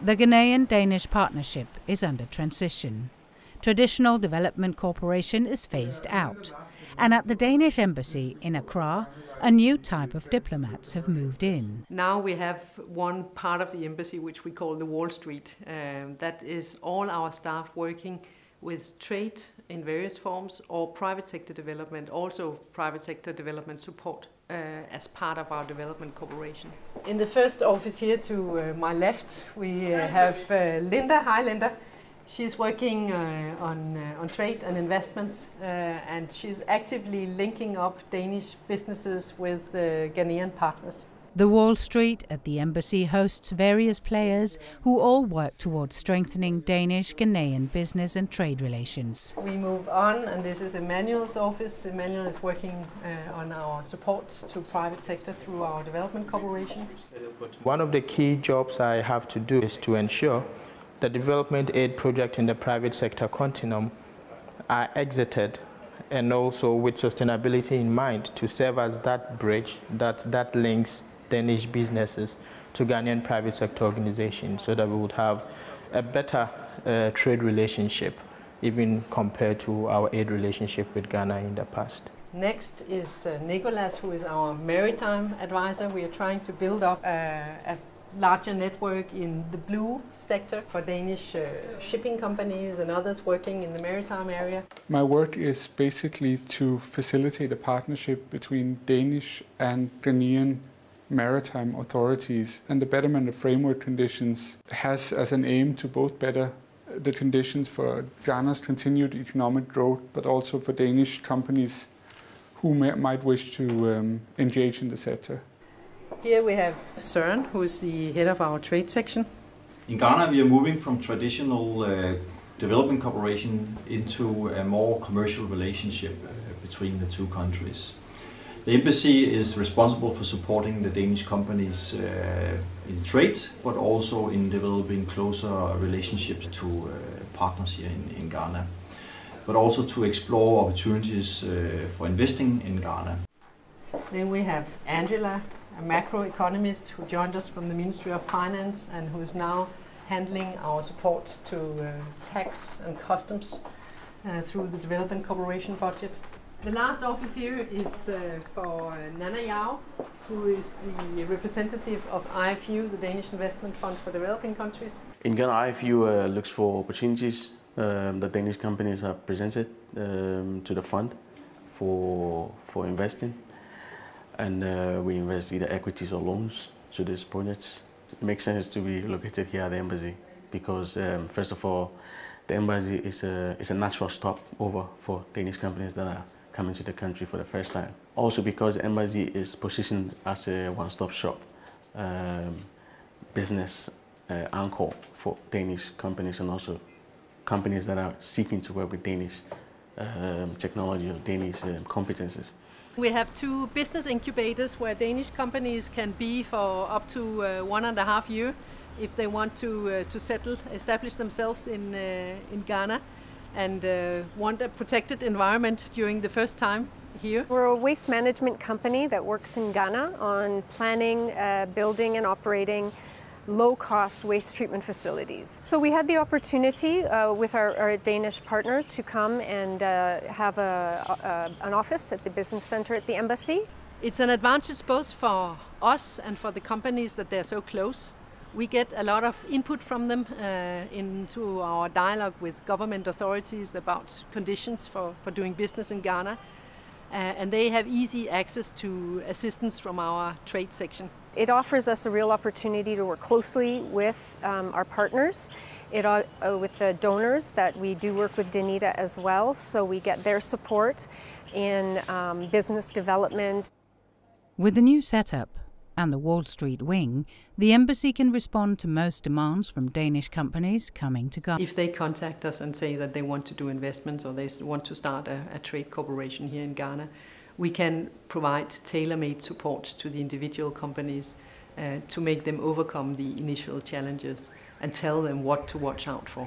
The Ghanaian-Danish partnership is under transition. Traditional development cooperation is phased out, and at the Danish embassy in Accra, a new type of diplomats have moved in. Now we have one part of the embassy which we call the Wall Street. That is all our staff working with trade in various forms or private sector development, also private sector development support as part of our development cooperation. In the first office here to my left we have Linda. Hi Linda. She's working on trade and investments and she's actively linking up Danish businesses with Ghanaian partners. The Wall Street at the embassy hosts various players who all work towards strengthening Danish-Ghanaian business and trade relations. We move on, and this is Emmanuel's office. Emmanuel is working on our support to private sector through our development cooperation. One of the key jobs I have to do is to ensure the development aid project in the private sector continuum are exited, and also with sustainability in mind, to serve as that bridge that links Danish businesses to Ghanaian private sector organizations, so that we would have a better trade relationship, even compared to our aid relationship with Ghana in the past. Next is Nicolas, who is our maritime advisor. We are trying to build up a larger network in the blue sector for Danish shipping companies and others working in the maritime area. My work is basically to facilitate a partnership between Danish and Ghanaian maritime authorities, and the betterment of framework conditions has as an aim to both better the conditions for Ghana's continued economic growth, but also for Danish companies who might wish to engage in the sector. Here we have Søren, who is the head of our trade section. In Ghana we are moving from traditional development cooperation into a more commercial relationship between the two countries. The embassy is responsible for supporting the Danish companies in trade, but also in developing closer relationships to partners here in Ghana, but also to explore opportunities for investing in Ghana. Then we have Angela, a macroeconomist who joined us from the Ministry of Finance and who is now handling our support to tax and customs through the development cooperation budget. The last office here is for Nana Yao, who is the representative of IFU, the Danish Investment Fund for Developing Countries. In Ghana, IFU looks for opportunities that Danish companies have presented to the fund for investing. And we invest either equities or loans to these projects. It makes sense to be located here at the embassy because, first of all, the embassy is a natural stop over for Danish companies that are coming to the country for the first time. Also because the embassy is positioned as a one-stop shop business anchor for Danish companies and also companies that are seeking to work with Danish technology or Danish competences. We have two business incubators where Danish companies can be for up to 1.5 years if they want to establish themselves in Ghana and want a protected environment during the first time here. We're a waste management company that works in Ghana on planning, building and operating low-cost waste treatment facilities. So we had the opportunity with our Danish partner to come and have an office at the business center at the embassy. It's an advantage both for us and for the companies that they're so close. We get a lot of input from them into our dialogue with government authorities about conditions for doing business in Ghana. And they have easy access to assistance from our trade section. It offers us a real opportunity to work closely with our partners, with the donors that we do work with Danita as well, so we get their support in business development. With the new setup and the Wall Street wing, the embassy can respond to most demands from Danish companies coming to Ghana. If they contact us and say that they want to do investments or they want to start a trade cooperation here in Ghana, we can provide tailor-made support to the individual companies to make them overcome the initial challenges and tell them what to watch out for.